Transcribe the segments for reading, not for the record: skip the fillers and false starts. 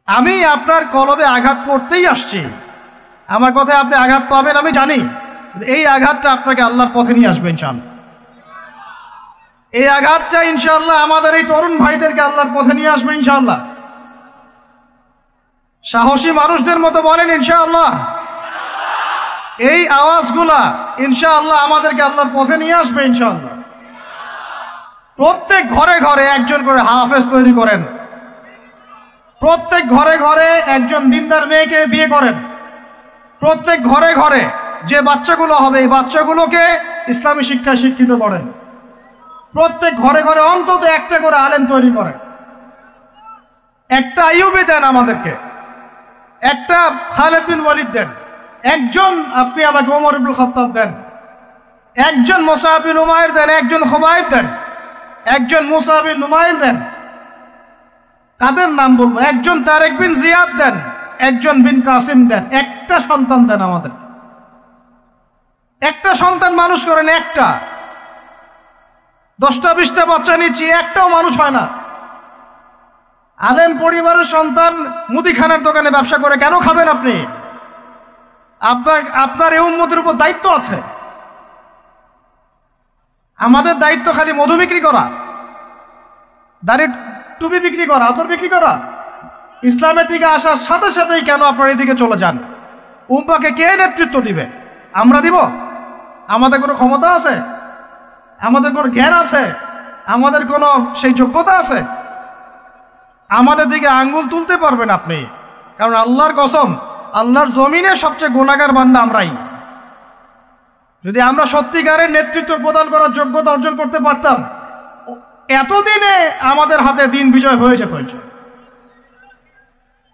আমি আপনার কলবে আঘাত করতেই আসছি, আমার কথায় আপনি আঘাত পাবেন আমি জানি। এই আঘাতটা আপনাকে আল্লাহর পথে নিয়ে আসবে ইনশাআল্লাহ। এই আঘাতটা ইনশাআল্লাহ আমাদের এই তরুণ ভাইদেরকে আল্লাহর পথে নিয়ে আসবে ইনশাআল্লাহ। সাহসী মানুষদের মতো বলেন ইনশাআল্লাহ। এই আওয়াজগুলা ইনশাআল্লাহ আমাদেরকে আল্লাহর পথে নিয়ে আসবে ইনশাআল্লাহ। প্রত্যেক ঘরে ঘরে একজন করে হাফেজ তৈরি করেন, প্রত্যেক ঘরে ঘরে একজন দিনদার মেয়েকে বিয়ে করেন, প্রত্যেক ঘরে ঘরে যে বাচ্চাগুলো হবে এই বাচ্চাগুলোকে ইসলামী শিক্ষায় শিক্ষিত করেন, প্রত্যেক ঘরে ঘরে অন্তত একটা করে আলেম তৈরি করেন। একটা আইয়ুবী দেন আমাদেরকে, একটা খালিদ বিন ওয়ালিদ দেন, একজন আপনি আমাকে ওমর ইবনুল খাত্তাব দেন, একজন মুসআব বিন উমাইর দেন, একজন খুবাইব দেন, একজন মুসআব বিন নুমাইর দেন। কাদের নাম বলবো? একজন তারেক বিন জিয়াদ দেন, একজন বিন কাসিম দেন। একটা সন্তান দেন আমাদের, একটা সন্তান মানুষ করেন। একটা 10টা 20টা বাচ্চা নিচ্ছি, একটাও মানুষ হয় না। আলেম পরিবারের সন্তান মুদিখানার দোকানে ব্যবসা করে কেন খাবেন আপনি? আপনার এই উম্মতের উপর দায়িত্ব আছে। আমাদের দায়িত্ব খালি মধু বিক্রি করা, দাড়ি টুপি বিক্রি করা, আতর বিক্রি করা? ইসলামের দিকে আসার সাথে সাথেই কেন আপনার এদিকে চলে যান? উম্মাকে কে নেতৃত্ব দিবে? আমরা দিব? আমাদের কোনো ক্ষমতা আছে? আমাদের কোনো জ্ঞান আছে? আমাদের কোনো সেই যোগ্যতা আছে? আমাদের দিকে আঙ্গুল তুলতে পারবেন আপনি? কারণ আল্লাহর কসম, আল্লাহর জমিনে সবচেয়ে গুনাহগার বান্দা আমরাই। যদি আমরা সত্যিকারের নেতৃত্ব প্রদান করার যোগ্যতা অর্জন করতে পারতাম, এতদিনে আমাদের হাতে দিন বিজয় হয়ে যেত।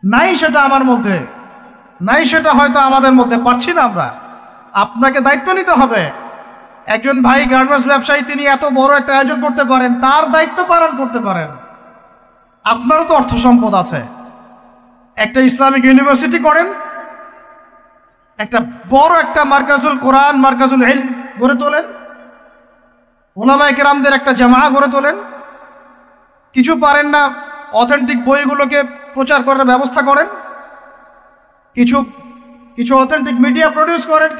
নাই সেটা আমার মধ্যে, নাই সেটা হয়তো আমাদের মধ্যে, পারছি না আমরা। আপনাকে দায়িত্ব নিতে হবে। একজন ভাই গার্মেন্টস ব্যবসায়ী, তিনি এত বড় একটা আয়োজন করতে পারেন, তার দায়িত্ব পালন করতে পারেন। আপনারও তো অর্থ সম্পদ আছে, একটা ইসলামিক ইউনিভার্সিটি করেন, একটা বড় একটা মার্কাজুল কোরআন, মার্কাজুল ইলম গড়ে তোলেন, উলামায়ে কেরামদের একটা জামাআত গড়ে তোলেন। কিছু পারেন না, অথেন্টিক বইগুলোকে প্রচার করার ব্যবস্থা করেন, কিছু অথেন্টিক মিডিয়া প্রডিউস করেন।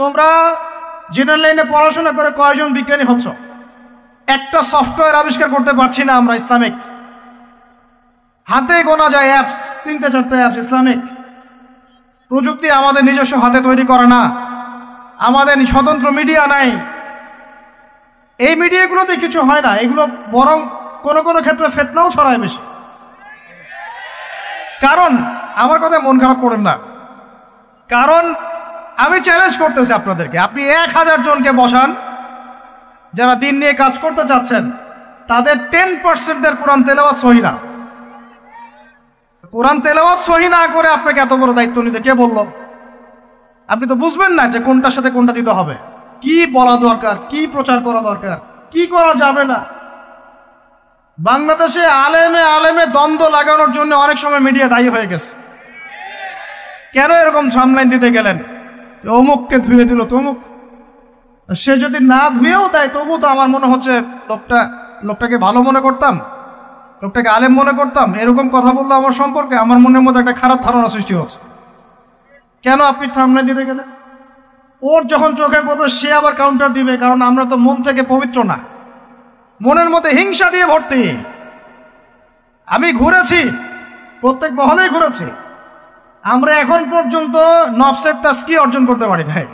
তোমরা জেনারেল লাইনে পড়াশোনা করে কয়জন বিজ্ঞানী হচ্ছ? একটা সফটওয়্যার আবিষ্কার করতে পারছি না আমরা ইসলামিক। হাতে গোনা যায় অ্যাপস, 3-4টা অ্যাপস ইসলামিক। প্রযুক্তি আমাদের নিজস্ব হাতে তৈরি করা না, আমাদের স্বতন্ত্র মিডিয়া নাই। এই মিডিয়াগুলোতে কিছু হয় না, এগুলো বরং কোনো কোনো ক্ষেত্রে ফিতনাও ছড়ায় বেশি। কারণ আমার কথা মন খারাপ করেন না, কারণ আমি চ্যালেঞ্জ করতেছি আপনাদেরকে, আপনি 1000 জনকে বসান যারা দিন নিয়ে কাজ করতে চাচ্ছেন, তাদের 10% কোরআন তেলাওয়াত সহি না। কোরআন তেলাওয়াত সহি না করে আপনাকে এত বড় দায়িত্ব নিতে কে বলল? আপনি তো বুঝবেন না যে কোনটার সাথে কোনটা দিতে হবে, কি বলা দরকার, কি প্রচার করা দরকার, কি করা যাবে না। বাংলাদেশে আলেমে আলেমে দ্বন্দ্ব লাগানোর জন্য অনেক সময় মিডিয়া দায়ী হয়ে গেছে। কেন এরকম সামলাইন দিতে গেলেন? অমুককে ধুয়ে দিল তমুক, সে যদি না ধুয়েও দেয় তবু তো আমার মনে হচ্ছে লোকটাকে ভালো মনে করতাম, লোকটাকে আলেম মনে করতাম। এরকম কথা বললো আমার সম্পর্কে, আমার মনের মধ্যে একটা খারাপ ধারণা সৃষ্টি হচ্ছে। কেন আপনি সামলাইন দিতে গেলেন? ওর যখন চোখে পড়বে সে আবার কাউন্টার দিবে, কারণ আমরা তো মন থেকে পবিত্র না, মনের মধ্যে হিংসা দিয়ে ভর্তি। আমি ঘুরেছি, প্রত্যেক মহলেই ঘুরেছি, আমরা এখন পর্যন্ত নফসের তাজকিয়া অর্জন করতে পারি নাই।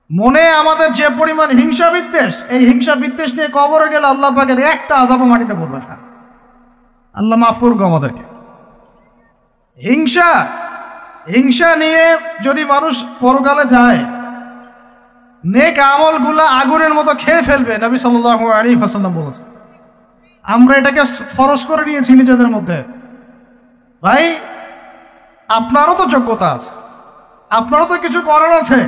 মনে আমাদের যে পরিমাণ হিংসা বিদ্বেষ, এই হিংসা বিদ্বেষ নিয়ে কবরে গেলে আল্লাহ পাকের একটা আযাবও মাটিতে পড়বে না। আল্লাহ মাফ করুক আমাদেরকে। হিংসা নিয়ে যদি মানুষ পরকালে যায়, নেক আমলগুলা আগুনের মতো খেয়ে ফেলবে, নবী সাল্লাল্লাহু আলাইহি ওয়াসাল্লাম বলেছেন। আমরা এটাকে ফরজ করে নিয়েছি নিজেদের মধ্যে। ভাই, আপনারও তো যোগ্যতা আছে, আপনারও তো কিছু করার আছে।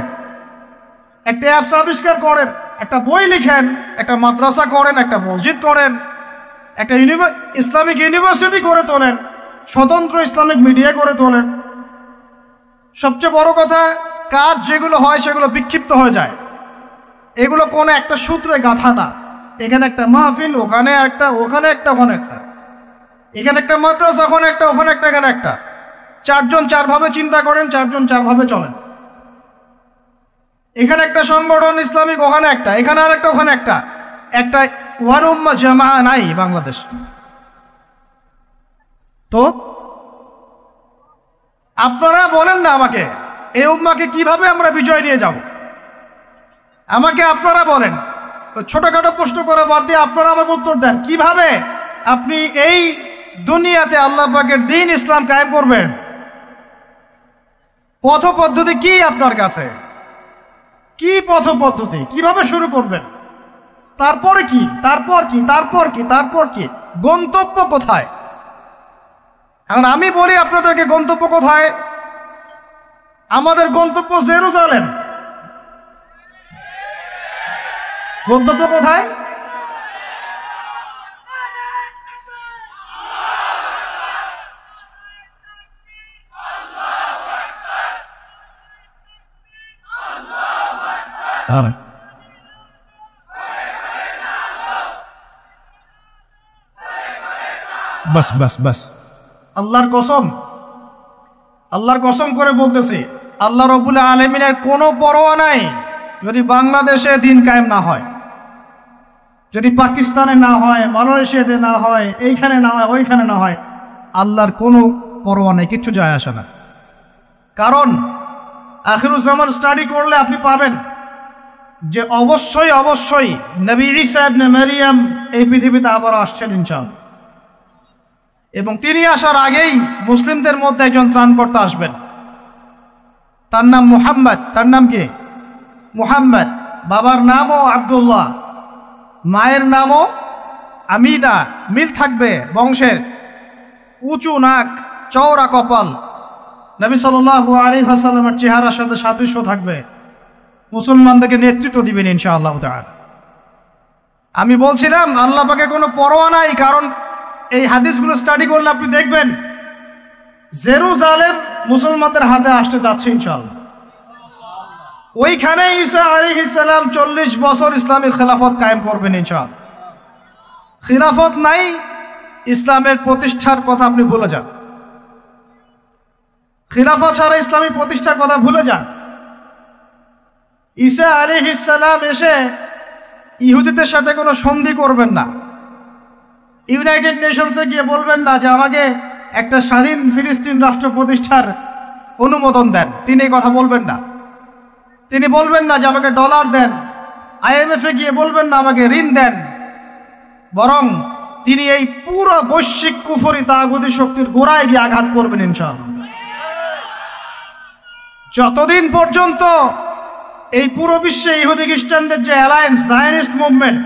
একটা অ্যাপস আবিষ্কার করেন, একটা বই লিখেন, একটা মাদ্রাসা করেন, একটা মসজিদ করেন, একটা ইসলামিক ইউনিভার্সিটি করে তোলেন, স্বতন্ত্র ইসলামিক মিডিয়া করে তোলেন। সবচেয়ে বড় কথা, কাজ যেগুলো হয় সেগুলো বিক্ষিপ্ত হয়ে যায়, এগুলো কোনো একটা সূত্রে গাঁথা না। এখানে একটা মাহফিল, ওখানে একটা, ওখানে একটা, ওখানে একটা। এখানে একটা মাদ্রাসা, ওখানে একটা, ওখানে একটা, এখানে একটা। চারজন চারভাবে চিন্তা করেন, চারজন চারভাবে চলেন। এখানে একটা সংগঠন ইসলামিক, ওখানে একটা, এখানে আর একটা, ওখানে একটা। একটা ওয়ান উম্মাহ জামাআ নাই বাংলাদেশ। তো আপনারা বলেন না আমাকে, এই উম্মাকে কিভাবে আমরা বিজয় নিয়ে যাব? আমাকে আপনারা বলেন, ছোটখাটো প্রশ্ন করে বাদ দিয়ে আপনারা আমাকে উত্তর দেন, কিভাবে আপনি এই দুনিয়াতে আল্লাহ পাকের দ্বীন ইসলাম কায়েম করবেন? পথ পদ্ধতি কি আপনার কাছে? কি পথ পদ্ধতি? কিভাবে শুরু করবেন? তারপরে কি? তারপর কি? তারপর কি? তারপর কি? গন্তব্য কোথায়? এখন আমি বলি আপনাদেরকে গন্তব্য কোথায়? আমাদের গন্তব্য জেরুজালেম। গন্তব্য কোথায়? বাস বাস বাস, আল্লাহর কসম, আল্লাহর কসম করে বলতেছি, আল্লাহ রাব্বুল আলামিনের কোনো পরোয়া নাই যদি বাংলাদেশে দিন কায়েম না হয়, যদি পাকিস্তানে না হয়, মালয়েশিয়াতে না হয়, এইখানে না হয়, ওইখানে না হয়, আল্লাহর কোনো পরোয়া নেই, কিচ্ছু যায় আসে না। কারণ আখিরুজ্জামান স্টাডি করলে আপনি পাবেন যে অবশ্যই অবশ্যই নবী ঈসা ইবনে মারইয়াম এই পৃথিবীতে আবার আসছেন ইনশাআল্লাহ, এবং তিনি আসার আগেই মুসলিমদের মধ্যে একজন ত্রাণকর্তা আসবেন। তার নাম মুহাম্মদ। তার নাম কি? মুহাম্মদ। বাবার নামও আব্দুল্লাহ, মায়ের নামও আমিনা। মিল থাকবে বংশের, উঁচু নাক, চওড়া কপাল, নবী সাল্লাল্লাহু আলাইহি ওয়াসাল্লামের চেহারার সাথে সাদৃশ্য থাকবে, মুসলমানদেরকে নেতৃত্ব দিবেন ইনশাআল্লাহ তাআলা। আমি বলছিলাম আল্লাহ পাকের কোনো পরোয়া নাই, কারণ এই হাদিসগুলো স্টাডি করলে আপনি দেখবেন জেরুজালেম মুসলমানদের হাতে আসতে যাচ্ছে ইনশাআল্লাহ। ওইখানে ঈসা আলাইহিস সালাম 40 বছর ইসলামিক খেলাফত কায়েম করবেন ইনশাআল্লাহ। খিলাফত নাই, ইসলামের প্রতিষ্ঠার কথা আপনি ভুলে যান। খিলাফত ছাড়া ইসলামী প্রতিষ্ঠার কথা ভুলে যান। ঈসা আলাইহিস সালাম এসে ইহুদিদের সাথে কোনো সন্ধি করবেন না। ইউনাইটেড নেশনসে গিয়ে বলবেন না যে আমাকে একটা স্বাধীন ফিলিস্তিন রাষ্ট্র প্রতিষ্ঠার অনুমোদন দেন। তিনি এই কথা বলবেন না। তিনি বলবেন না যে আমাকে ডলার দেন। IMF-এ গিয়ে বলবেন না আমাকে ঋণ দেন। বরং তিনি এই পুরো বৈশ্বিক কুফরি তাগুতি শক্তির গোড়ায় গিয়ে আঘাত করবেন ইনশাআল্লাহ। যতদিন পর্যন্ত এই পুরো বিশ্বে ইহুদি খ্রিস্টানদের যে অ্যালায়েন্স, জায়নিস্ট মুভমেন্ট,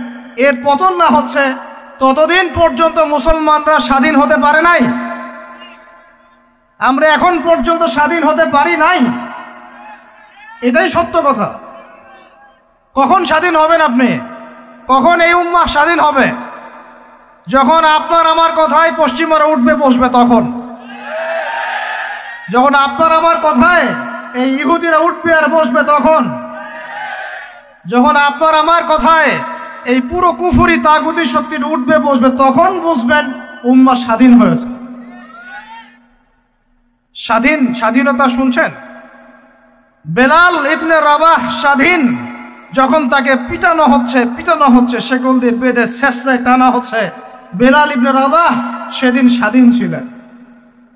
এর পতন না হচ্ছে, ততদিন পর্যন্ত মুসলমানরা স্বাধীন হতে পারে নাই। আমরা এখন পর্যন্ত স্বাধীন হতে পারি নাই, এটাই সত্য কথা। কখন স্বাধীন হবেন আপনি? কখন এই উম্মাহ স্বাধীন হবে? যখন আপনার আমার কথায় পশ্চিমারা উঠবে বসবে তখন। যখন আপনার আমার কথায় এই ইহুদিরা উঠবে আর বসবে তখন। যখন আপনার আমার কথায় এই পুরো কুফরি তাগুতি শক্তিটা উঠবে বসবে তখন বুঝবেন উম্মাহ স্বাধীন হয়েছে। স্বাধীনতা শুনছেন? বেলাল ইবনে রাবাহ স্বাধীন, যখন তাকে পিটানো হচ্ছে, শেকল দিয়ে বেঁধে শেষরায় টানা হচ্ছে, বেলাল ইবনে রাবাহ সেদিন স্বাধীন ছিলেন,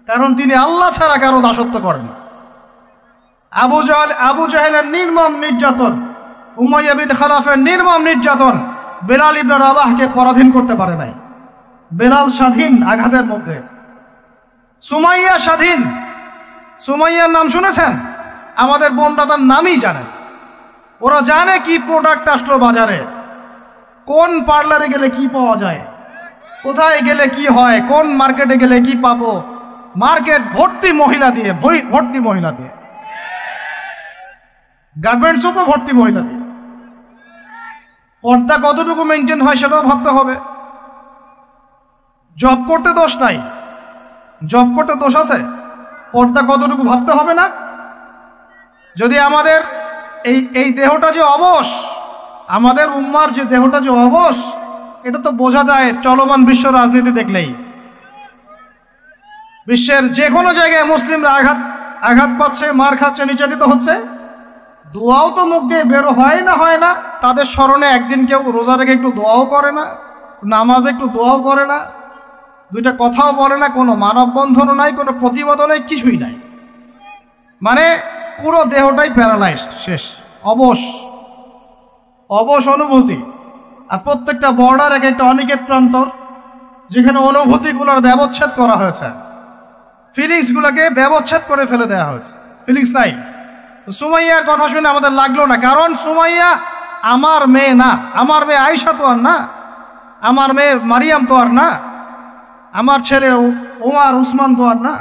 কারণ তিনি আল্লাহ ছাড়া কারো দাসত্ব করেন না। আবু জাহেলের নির্মম নির্যাতন, উমাইয়া বিন খালাফের নির্মম নির্যাতন বেলাল ইবনে রাবাহকে পরাধীন করতে পারে নাই। বেলাল স্বাধীন আঘাতের মধ্যে। সুমাইয়া স্বাধীন। সুমাইয়ার নাম শুনেছেন? আমাদের বোনরা তার নামই জানেন। ওরা জানে কি প্রোডাক্ট আসলো বাজারে, কোন পার্লারে গেলে কি পাওয়া যায়, কোথায় গেলে কি হয়, কোন মার্কেটে গেলে কি পাবো। মার্কেট ভর্তি মহিলা দিয়ে, ভর্তি মহিলা দিয়ে, গার্মেন্টসও তো ভর্তি মহিলা দিয়ে। পর্দা কতটুকু মেনটেন হয় সেটাও ভাবতে হবে। জব করতে দোষ নাই, জব করতে দোষ আছে, পর্দা কতটুকু ভাবতে হবে না? যদি আমাদের এই দেহটা যে অবশ, আমাদের উম্মার যে দেহটা যে অবশ, এটা তো বোঝা যায় চলমান বিশ্ব রাজনীতি দেখলেই। বিশ্বের যে কোনো জায়গায় মুসলিমরা আঘাত পাচ্ছে, মার খাচ্ছে, নির্যাতিত হচ্ছে, দোয়াও তো মুখ দিয়ে বেরো হয় না। তাদের স্মরণে একদিন কেউ রোজা রেখে একটু দোয়াও করে না, নামাজে একটু দোয়াও করে না, দুইটা কথাও বলে না, কোনো মানববন্ধনও নাই, কোনো প্রতিবাদও নাই, কিছুই নাই। মানে পুরো দেহটাই প্যারালাইজড, শেষ, অবশ অনুভূতি। আর প্রত্যেকটা বর্ডার এক একটা অনিকেত প্রান্তর, যেখানে অনুভূতিগুলোর ব্যবচ্ছেদ করা হয়েছে, ফিলিংসগুলোকে ব্যবচ্ছেদ করে ফেলে দেওয়া হয়েছে, ফিলিংস নাই। সুমাইয়ার কথা শুনে আমাদের লাগলো না, কারণ সুমাইয়া আমার মেয়ে না, আমার মেয়ে আয়েশা তো আর না, আমার মেয়ে মারিয়াম তো আর না, আমার ছেলে ওমর উসমান তো আর না।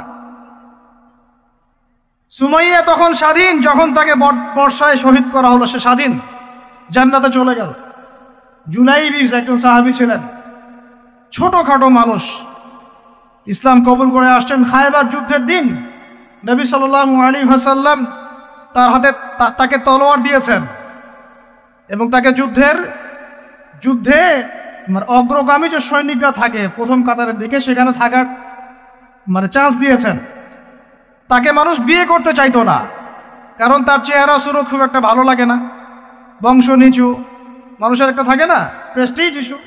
সুমাইয়া তখন স্বাধীন, যখন তাকে বর্ষায় শহীদ করা হলো, সে স্বাধীন, জান্নাতে চলে গেল। জুলাইবিস একজন সাহাবী ছিলেন, ছোটখাটো মানুষ, ইসলাম কবুল করে আসছেন খায়বার যুদ্ধের দিন। নবী সাল্লাল্লাহু আলাইহি ওয়াসাল্লাম তার হাতে তাকে তলোয়ার দিয়েছেন এবং তাকে যুদ্ধে অগ্রগামী যে সৈনিকরা থাকে প্রথম কাতারের দিকে, সেখানে থাকার চান্স দিয়েছেন। তাকে মানুষ বিয়ে করতে চাইতো না, কারণ তার চেহারা সুরত খুব একটা ভালো লাগে না, বংশ নিচু, মানুষের একটা থাকে না প্রেস্টিজ ইস্যু,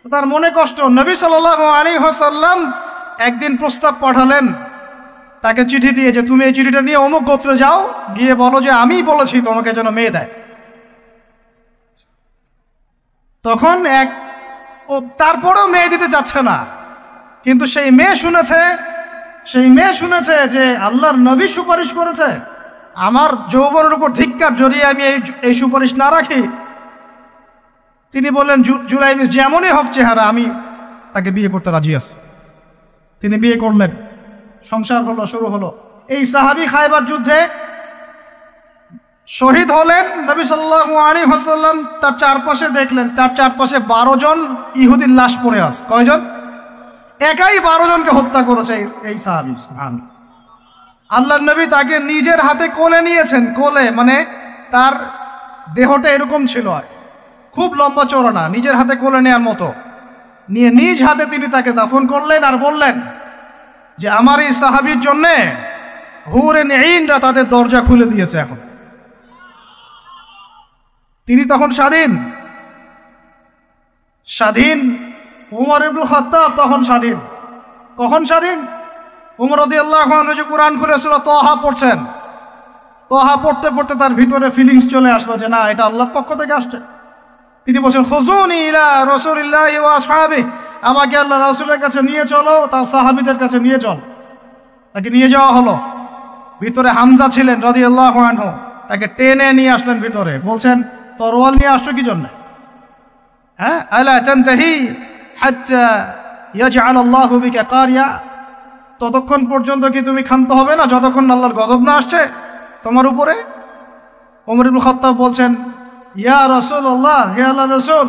তার মনে কষ্ট। নবী সাল্লাল্লাহু আলাইহি ওয়াসাল্লাম একদিন প্রস্তাব পাঠালেন তাকে চিঠি দিয়ে, যে তুমি এই চিঠিটা নিয়ে অমুক গোত্রে যাও, গিয়ে বলো যে আমি বলেছি তোমাকে যেন মেয়ে দেয়। তখন তারপরেও মেয়ে দিতে চাচ্ছে না, কিন্তু সেই মেয়ে শুনেছে যে আল্লাহর নবী সুপারিশ করেছে, আমার যৌবনের উপর ধিক্কার জড়িয়ে আমি এই সুপারিশ না রাখি। তিনি বললেন, জুলাইবিস যেমনই হোক চেহারা, আমি তাকে বিয়ে করতে রাজি আছি। তিনি বিয়ে করলেন, সংসার হলো, শুরু হলো। এই সাহাবী খায়বার যুদ্ধে শহীদ হলেন। নবী সাল্লাল্লাহু আলাইহি ওয়াসাল্লাম তার চারপাশে দেখলেন, তার চারপাশে 12 জন ইহুদির লাশ পড়ে আছে। কয়জন? একাই 12 জনকে হত্যা করেছে এই সাহাবী। সুবহানাল্লাহ। আল্লাহর নবী তাকে নিজের হাতে কোলে নিয়েছেন, কোলে মানে তার দেহটা এরকম ছিল, আর খুব লম্বা চওড়া না, নিজের হাতে কোলে নেওয়ার মতো নিয়ে নিজ হাতে তিনি তাকে দাফন করলেন, আর বললেন যে আমার এই সাহাবীর জন্যে হুরে নেইনরা তাদের দরজা খুলে দিয়েছে। এখন তিনি তখন স্বাধীন। উমর ইবনে খাত্তাব তখন স্বাধীন। কখন স্বাধীন? উমর রাদিয়াল্লাহু আনহু যে কোরআন খুলে সূরা তাহা পড়ছেন, তাহা পড়তে পড়তে তার ভিতরে ফিলিংস চলে আসলো যে না, এটা আল্লাহর পক্ষ থেকে আসছে। তিনি বলছেন, খুজুনি ইলা রাসূলিল্লাহি ওয়া আসহাবিহি, আমাকে আল্লাহ রাসূলের কাছে নিয়ে চলো, তার সাহাবীদের কাছে নিয়ে চল। তাকে নিয়ে যাওয়া হলো। ভিতরে হামজা ছিলেন রাদিয়াল্লাহু আনহু, তাকে টেনে নিয়ে আসলেন ভিতরে। বলছেন, তরোয়াল নিয়ে আসছো কি জন্য? হ্যাঁ, আলা তানতাহি হাত্তা ইয়াজআল আল্লাহু বিকা কারিয়া, ততক্ষণ পর্যন্ত কি তুমি ক্ষান্ত হবে না যতক্ষণ আল্লাহর গজব না আসছে তোমার উপরে? ওমর ইবনে খাত্তাব বলছেন, ইয়া রাসূলুল্লাহ, হে আল্লাহর রাসূল,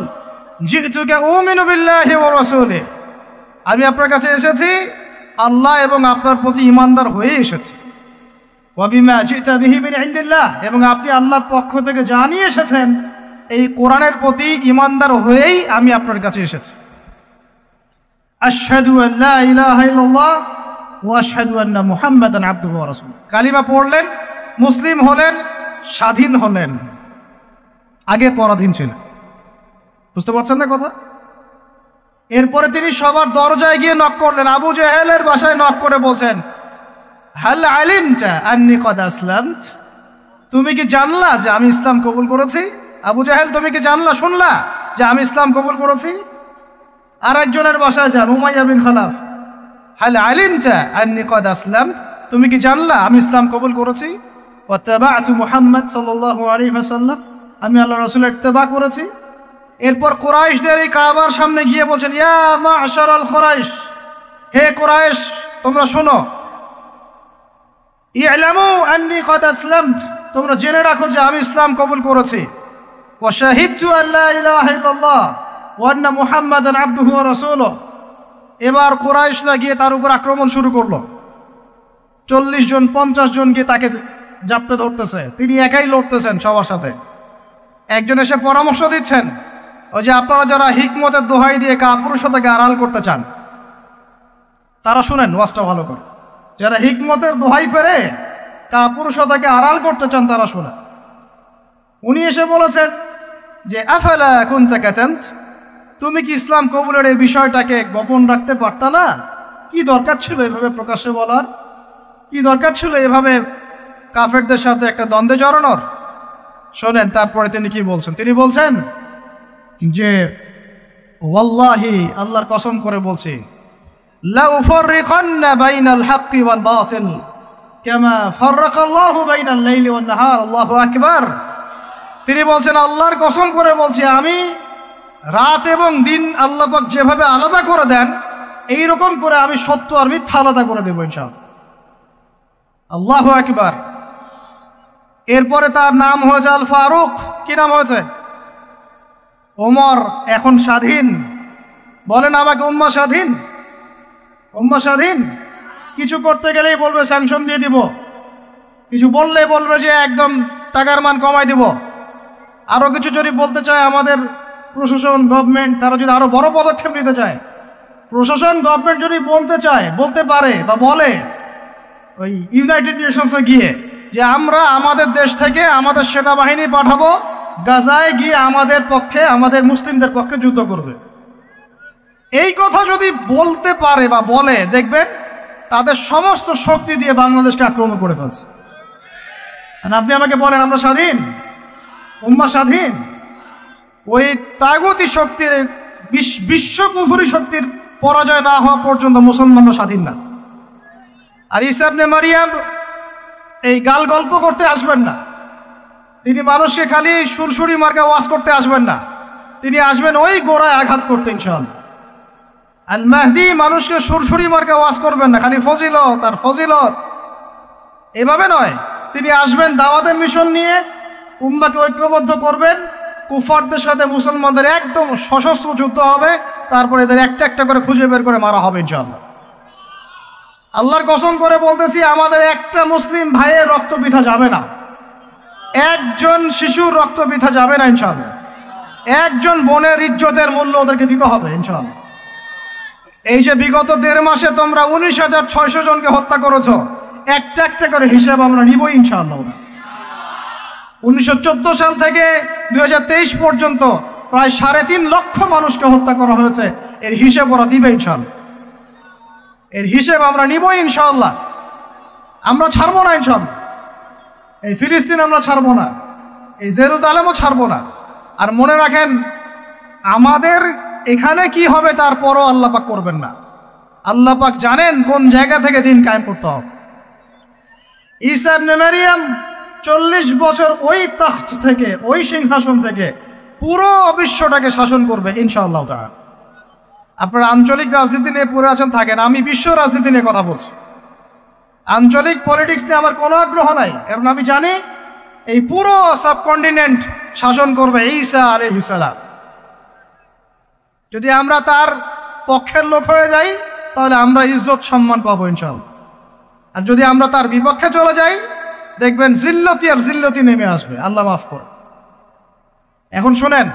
জিতুকা উমিনু বিল্লাহি ওয়া রাসূলিহি, আমি আপনার কাছে এসেছি আল্লাহ এবং আপনার প্রতি ঈমানদার হয়ে এসেছি। ওয়া বিমা জিতা বিহি মিন ইনদিল্লাহ, এবং আপনি আল্লাহর পক্ষ থেকে জানিয়ে এসেছেন, এই কোরআনের প্রতি ঈমানদার হয়েই আমি আপনার কাছে এসেছি। আশহাদু আল্লা ইলাহা ইল্লাল্লাহ ওয়া আশহাদু আন্না মুহাম্মাদান আবদুহু ওয়া রাসূলুহু, কালিমা পড়লেন, মুসলিম হলেন, স্বাধীন হলেন। আগে পরাধীন ছিলেন। বুঝতে পারছেন না কথা? এরপরে তিনি সবার দরজায় গিয়ে নক করলেন। আবু জেহেলের বাসায় নক করে বলছেন, হাল আলিমতা আন্নী কদ আসলামত, তুমি কি জানলা যে আমি ইসলাম কবুল করেছি? আবু জেহেল, তুমি কি জানলা, শুনলা যে আমি ইসলাম কবুল করেছি? আর একজনের বাসায় যান, উমাইয়া বিন খালাফ, হাল আলিমতা আন্নী কদ আসলামত, তুমি কি জানলা আমি ইসলাম কবুল করেছি? ওয়া তাবা'তু মুহাম্মদ সাল্লাল্লাহু আলাইহি ওয়াসাল্লাম, আমি আল্লাহ রাসূলের ইত্তেবা করেছি। এরপর কুরাইশদের এই কাবার সামনে গিয়ে বলছেন, ইয়া মা'শারাল কুরাইশ, হে কুরাইশ তোমরা শোনো, ই'লামু আন্নী কদ আসলামত, তোমরা জেনে রাখো যে আমি ইসলাম কবুল করেছি। ওয়া শাহিদতু আল্লা ইলাহা ইল্লাল্লাহ ওয়া আন্না মুহাম্মাদান আবদুহু ওয়া রাসূলুহু। এবার কুরাইশরা গিয়ে তার উপর আক্রমণ শুরু করলো। 40 জন 50 জন গিয়ে তাকে জাপটে ধরতেছে, তিনি একাই লড়তেছেন সবার সাথে। একজন এসে পরামর্শ দিচ্ছেন, ওই যে আপনারা যারা হিকমতের দোহাই দিয়ে কাপুরুষতাকে আড়াল করতে চান, তারা শুনেন ওয়াজটা ভালো করে। যারা হিকমতের দোহাই পেরে কাপুরুষতাকে আড়াল করতে চান তারা শোনা। উনি এসে বলেছেন যে আফালা কুনতা কাতান্ত, তুমি কি ইসলাম কবুলের এই বিষয়টাকে গোপন রাখতে পারতা না? কি দরকার ছিল এভাবে প্রকাশ্যে বলার? কি দরকার ছিল এভাবে কাফেরদের সাথে একটা দ্বন্দ্বে জড়ানোর? শোনেন তারপরে তিনি কি বলছেন। তিনি বলছেন যে ওয়াল্লাহি, আল্লাহর কসম করে বলছি, লা উফাররিকান্না বাইনাল হাক্কি ওয়াল বাতিল কামা ফাররাকাল্লাহু বাইনাল লাইলি ওয়ান নাহার। আল্লাহু আকবার। তিনি বলছেন আল্লাহর কসম করে বলছি, আমি রাত এবং দিন আল্লাহ পাক যেভাবে আলাদা করে দেন এই রকম করে আমি সত্য আর মিথ্যা আলাদা করে দেব ইনশাআল্লাহ। আল্লাহু আকবার। এরপরে তার নাম হয়েছে আল ফারুক। কি নাম হয়েছে? ওমর এখন স্বাধীন। বলেন আমাকে, উম্মাহ স্বাধীন? উম্মাহ স্বাধীন? কিছু করতে গেলেই বলবে স্যাংশন দিয়ে দিব, কিছু বললে বলবে যে একদম টাকার মান কমাই দিব। আরও কিছু যদি বলতে চায় আমাদের প্রশাসন গভর্নমেন্ট, তারা যদি আরও বড় পদক্ষেপ নিতে চায়, প্রশাসন গভর্নমেন্ট যদি বলতে চায়, বলতে পারে বা বলে ওই ইউনাইটেড নেশনসে গিয়ে যে আমরা আমাদের দেশ থেকে আমাদের সেনাবাহিনী পাঠাবো গাজায় গিয়ে আমাদের পক্ষে, আমাদের মুসলিমদের পক্ষে যুদ্ধ করবে, এই কথা যদি বলতে পারে বা বলে, দেখবেন তাদের সমস্ত শক্তি দিয়ে বাংলাদেশকে আক্রমণ করে ফেলছে। আপনি আমাকে বলেন আমরা স্বাধীন? উম্মাহ স্বাধীন? ওই তাগুতি শক্তির, বিশ্ব কুফরি শক্তির পরাজয় না হওয়া পর্যন্ত মুসলমানরা স্বাধীন না। আর ঈসা ইবনে মারিয়াম এই গাল গল্প করতে আসবেন না। তিনি মানুষকে খালি সুরসুরি মার্কা ওয়াজ করতে আসবেন না, তিনি আসবেন ওই গোড়ায় আঘাত করতে ইনশাআল্লাহ। আল মাহদি মানুষকে সুরসুরি মার্কা ওয়াজ করবেন না, খালি ফজিলত আর ফজিলত, এভাবে নয়। তিনি আসবেন দাওয়াতের মিশন নিয়ে, উম্মাহকে ঐক্যবদ্ধ করবেন, কুফারদের সাথে মুসলমানদের একদম সশস্ত্র যুদ্ধ হবে, তারপরে এদের একটা একটা করে খুঁজে বের করে মারা হবে ইনশাআল্লাহ। আল্লাহর কসম করে বলতেছি, আমাদের একটা মুসলিম ভাইয়ের রক্ত বৃথা যাবে না, একজন শিশুর রক্ত বৃথা যাবে না ইনশাআল্লাহ। একজন বোনের ইজ্জতের মূল্য ওদেরকে দিতে হবে ইনশাআল্লাহ। এই যে বিগত 1.5 মাসে তোমরা 19,600 জনকে হত্যা করেছো, একটা একটা করে হিসাব আমরা নিবই ইনশাআল্লাহ। 1914 সাল থেকে 2023 পর্যন্ত প্রায় 3.5 লক্ষ মানুষকে হত্যা করা হয়েছে, এর হিসেব ওরা দিবে ইনশাআল্লাহ। এর হিসেব আমরা নিবই ইনশাআল্লাহ। আমরা ছাড়বো না ইনশাআল্লাহ। এই ফিলিস্তিন আমরা ছাড়বো না, এই জেরুজালেমও ছাড়বো না। আর মনে রাখেন, আমাদের এখানে কি হবে তারপরও আল্লাহ পাক করবেন না। আল্লাহ পাক জানেন কোন জায়গা থেকে দিন কায়েম করতে হবে। ঈসা ইবনে মারিয়াম 40 বছর ওই তাখত থেকে, ওই সিংহাসন থেকে পুরো বিশ্বটাকে শাসন করবে ইনশাআল্লাহ তাআলা। আপনারা আঞ্চলিক রাজনীতি নিয়ে পড়ে আছেন, থাকেন, আমি বিশ্ব রাজনীতি নিয়ে কথা বলছি। আঞ্চলিক পলিটিক্স নিয়ে আমার কোনো আগ্রহ নাই, কারণ আমি জানি এই পুরো সাবকন্টিনেন্ট শাসন করবে ঈসা আলাইহিস সালাম। যদি আমরা তার পক্ষের লোক হয়ে যাই তাহলে আমরা ইজ্জত সম্মান পাবো ইনশাআল্লাহ। আর যদি আমরা তার বিপক্ষে চলে যাই, দেখবেন জিল্লতি আর জিল্লতি নেমে আসবে, আল্লাহ মাফ করে। এখন শোনেন,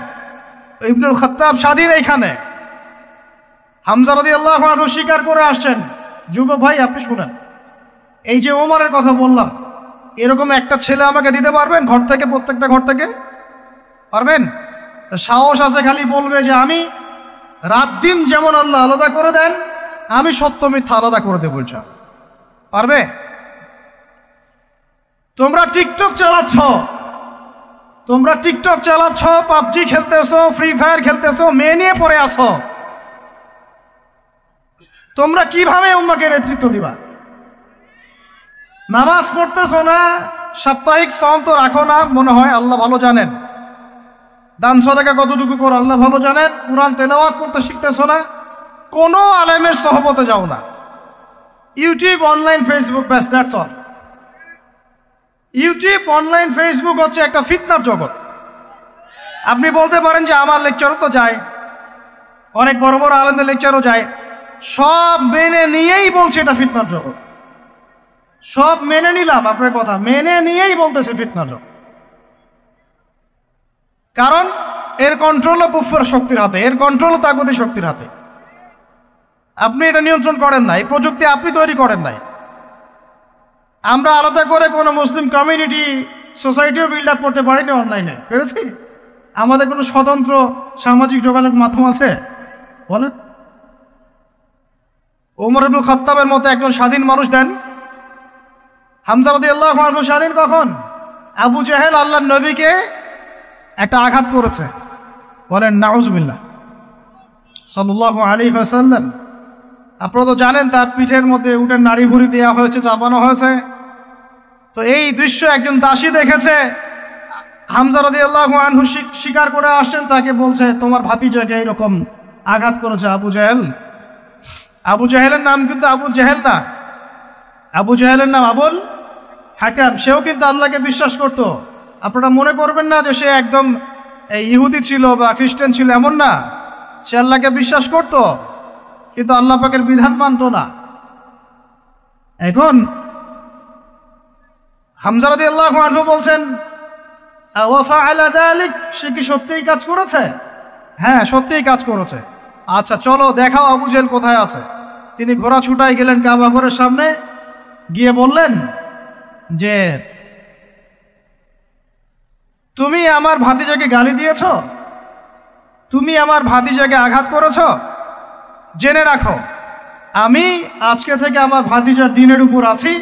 ইবনুল খাত্তাব স্বাধীন এইখানে, হামজা রাদিয়াল্লাহু আনহু স্বীকার করে আসছেন। যুবক ভাই আপনি শুনেন, এই যে ওমরের কথা বললাম, এরকম একটা ছেলে আমাকে দিতে পারবেন ঘর থেকে? প্রত্যেকটা ঘর থেকে পারবেন? সাহস আছে খালি বলবে যে আমি রাত দিন যেমন আল্লাহ আলাদা করে দেন, আমি সত্য মিথ্যা আলাদা করে দেবো ইনশাআল্লাহ। পারবে? তোমরা টিকটক চালাচ্ছ, তোমরা টিকটক চালাচ্ছ, পাবজি খেলতেছো, ফ্রি ফায়ার খেলতেছো, মেয়ে নিয়ে পড়ে আসো, তোমরা কিভাবে উম্মাহকে নেতৃত্ব দিবা? নামাজ পড়তেছো না, সাপ্তাহিক সওম তো রাখো না মনে হয়, আল্লাহ ভালো জানেন। দান সদকা কতটুকু করো আল্লাহ ভালো জানেন। কুরআন তেলাওয়াত করতে শিখতেছো না, কোনো আলেমের সহবতে যাও না, ইউটিউব, অনলাইন, ফেসবুক, ব্যাস, that's all. YouTube, online, Facebook হচ্ছে একটা ফিতনার জগৎ। আপনি বলতে পারেন যে আমার লেকচারও তো যায়, অনেক বড় বড় আলেমদের লেকচারও যায়, সব মেনে নিয়েই বলছে এটা ফিতনার জগৎ। সব মেনে নিলাম, আপনার কথা মেনে নিয়েই বলতেছে ফিতনার জগৎ। কারণ এর কন্ট্রোলও কুফর শক্তির হাতে, এর কন্ট্রোলও তাগুতি শক্তির হাতে। আপনি এটা নিয়ন্ত্রণ করেন না, এই প্রযুক্তি আপনি তৈরি করেন নাই, আমরা আলাদা করে কোনো মুসলিম কমিউনিটি সোসাইটিও বিল্ড আপ করতে পারিনি অনলাইনে, পেরেছি? আমাদের কোনো স্বতন্ত্র সামাজিক যোগাযোগ মাধ্যম আছে বলেন? ওমর ইবনে খাত্তাবের মতো একজন স্বাধীন মানুষ দেন। হামজা রাদিয়াল্লাহু আনহু স্বাধীন কখন? আবু জেহেল আল্লাহর নবীকে একটা আঘাত করেছে, বলেন নাউজুবিল্লাহ সাল্লাল্লাহু আলাইহি ওয়াসাল্লাম। আপনারা তো জানেন তার পিঠের মধ্যে উটের নাড়ি ভুড়ি দেওয়া হয়েছে, চাপানো হয়েছে। তো এই দৃশ্য একজন দাসী দেখেছে, হামজা রাদিয়াল্লাহু আনহু স্বীকার করে আসছেন, তাকে বলছে তোমার ভাতিজাকে এইরকম আঘাত করেছে আবু জেহেল। আবু জেহেলের নাম কিন্তু আবু জেহেল না, আবু জেহেলের নাম আবুল হাকাম। সেও কিন্তু আল্লাহকে বিশ্বাস করত। আপনারা মনে করবেন না যে সে একদম ইহুদি ছিল বা খ্রিস্টান ছিল, এমন না। সে আল্লাহকে বিশ্বাস করত, কিন্তু আল্লাহ পাকের বিধান মানত না। এখন হামজা রাদিয়াল্লাহু আনহু বলছেন ওয়া ফাআলা যালিক, সে কি সত্যিই কাজ করেছে? হ্যাঁ, সত্যিই কাজ করেছে। আচ্ছা চলো দেখাও আবু জেহেল কোথায় আছে। তিনি ঘোড়া ছুটাই গেলেন কাবা ঘরের সামনে, গিয়ে বললেন যে তুমি আমার ভাতিজাকে গালি দিয়েছ, তুমি আমার ভাতিজাকে আঘাত করেছ, জেনে রাখো আমি আজকে থেকে আমার ভাতিজার দিনের উপর আছি।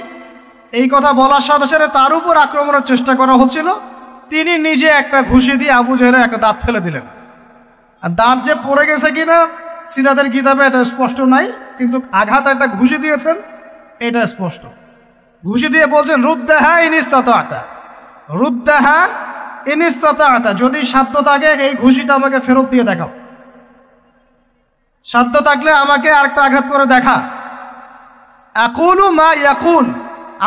এই কথা বলার সাথে সাথে তার উপর আক্রমণের চেষ্টা করা হচ্ছিল। তিনি নিজে একটা ঘুষি দিয়ে আবু জেহেলের একটা দাঁত ফেলে দিলেন। আর দাঁত যে পড়ে গেছে কিনা সিরাতের কিতাবে এটা স্পষ্ট নাই, কিন্তু আঘাত একটা ঘুষি দিয়েছেন এটা স্পষ্ট। ঘুষি দিয়ে বলছেন রুদ্দাহা ইনিস্তাতা, রুদ্দাহা ইনিস্তাতা, যদি সাধ্য থাকে এই ঘুষিটা আমাকে ফেরত দিয়ে দেখাও, সাধ্য থাকলে আমাকে আরেকটা আঘাত করে দেখা। আকুলু মা ইয়াকুল,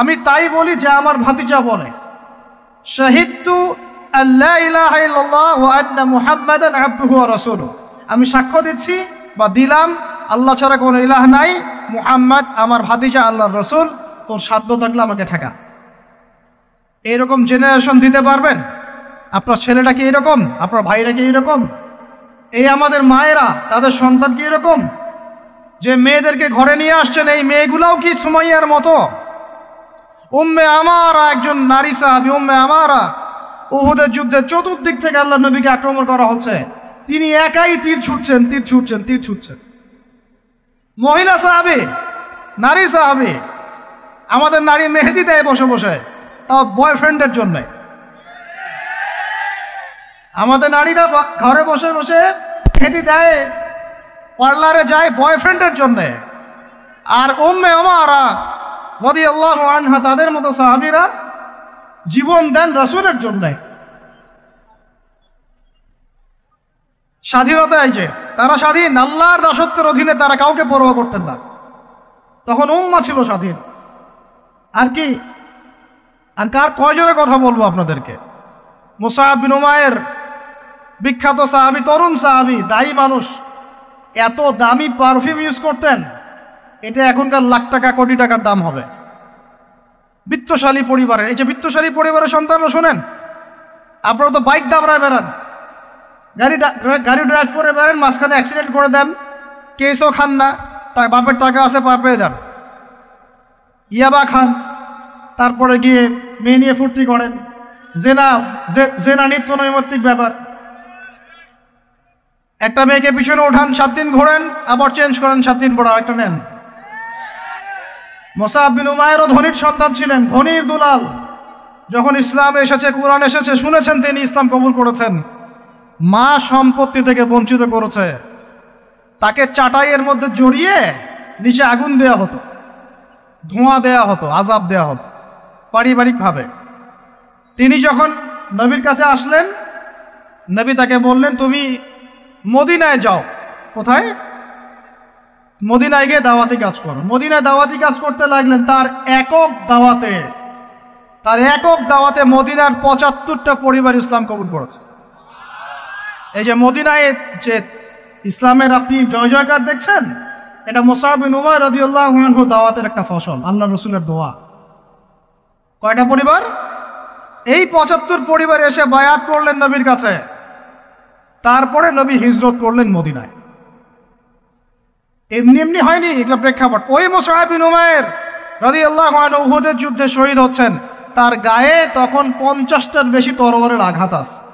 আমি তাই বলি যে আমার ভাতিজা বলে। শাহিদতু আল্লা ইলাহা ইল্লাল্লাহ ওয়া আন্না মুহাম্মাদান আবদুহু ওয়া রাসূলুহু, আমি সাক্ষ্য দিচ্ছি বা দিলাম আল্লাহ ছাড়া কোনো ইলাহ নাই, মুহাম্মদ আমার ভাতিজা আল্লাহর রাসূল। তোর সাধ্য থাকলে আমাকে ঠেকা। এইরকম জেনারেশন দিতে পারবেন? আপনার ছেলেটা কি এরকম? আপনার ভাইরা কি এরকম? এই আমাদের মায়েরা তাদের সন্তান কি এরকম যে মেয়েদেরকে ঘরে নিয়ে আসছেন? এই মেয়েগুলাও কি সুমাইয়ার মতো? উম্মে আমারা একজন নারী সাহাবী, উম্মে আমারা, উহুদের যুদ্ধে চতুর্দিক থেকে আল্লাহ নবীকে আক্রমণ করা হচ্ছে, তিনি একাই তীর ছুটছেন, তীর ছুটছেন, তীর ছুটছেন। মহিলা সাহাবী, নারী সাহাবী। আমাদের নারী মেহেদি দেয় বসে বসে, তাও বয়ফ্রেন্ডের জন্যে। আমাদের নারীরা ঘরে বসে বসে মেহেদি দেয়, পার্লারে যায় বয়ফ্রেন্ডের জন্যে। আর উম্মে আমারা রাদিয়াল্লাহু আনহা, তাদের মতো সাহাবীরা জীবন দেন রাসূলের জন্যে। স্বাধীনতা এই যে তারা স্বাধীন, আল্লাহর দাসত্বের অধীনে তারা কাউকে পরোয়া করতেন না। তখন উম্মাহ ছিল স্বাধীন। আর কি, আর কার কয়জনের কথা বলবো আপনাদেরকে? মুসআব বিন উমাইর, বিখ্যাত সাহাবী, তরুণ সাহাবী, দায়ী মানুষ, এত দামি পারফিউম ইউজ করতেন, এটা এখনকার লাখ টাকা কোটি টাকার দাম হবে। বিত্তশালী পরিবারের, এই যে বিত্তশালী পরিবারের সন্তানরা শোনেন, আপনারা তো বাইক দাবড়ায় বেড়ান, গাড়ি ড্রাইভ করে বেড়ান, মাঝখানে অ্যাক্সিডেন্ট করে দেন, কেসও খান না, বাপের টাকা আছে পার পেয়ে যান, ইয়াবা খান, তারপরে গিয়ে মেয়ে নিয়ে ফুর্তি করেন, জেনা নিত্য নৈমিত্তিক ব্যাপার। একটা মেয়েকে পিছনে ওঠান, 7 দিন ঘোরেন, আবার চেঞ্জ করেন, 7 দিন পর আরেকটা নেন। মুসআব বিন উমাইরও ধনীর সন্তান ছিলেন, ধনীর দুলাল। যখন ইসলাম এসেছে, কুরআন এসেছে, শুনেছেন তিনি, ইসলাম কবুল করেছেন। মা সম্পত্তি থেকে বঞ্চিত করেছে, তাকে চাটাইয়ের মধ্যে জড়িয়ে নিচে আগুন দেয়া হতো, ধোঁয়া দেয়া হতো, আযাব দেয়া হতো পারিবারিকভাবে। তিনি যখন নবীর কাছে আসলেন, নবী তাকে বললেন তুমি মদিনায় যাও। কোথায়? মদিনায় গিয়ে দাওয়াতি কাজ করো। মদিনায় দাওয়াতি কাজ করতে লাগলেন। তার একক দাওয়াতে মদিনার 75টা পরিবার ইসলাম কবুল করেছে। এই যে মদিনায় যে ইসলামের আপনি জয় জয়কার দেখছেন, এটা মুসআব বিন উমাইর রাদিয়াল্লাহু আনহু দাওয়াতের একটা ফসল, আল্লাহ রসুলের দোয়া। কয়টা পরিবার? এই 75 পরিবার এসে বায়াত করলেন নবীর কাছে। তারপরে নবী হিজরত করলেন মদিনায়। এমনি এমনি হয়নি, এগুলো প্রেক্ষাপট। ওই মুসআব বিন উমাইর রাদিয়াল্লাহু আনহু উহুদের যুদ্ধে শহীদ হচ্ছেন, তার গায়ে তখন 50টার বেশি তরবারের আঘাত আছে।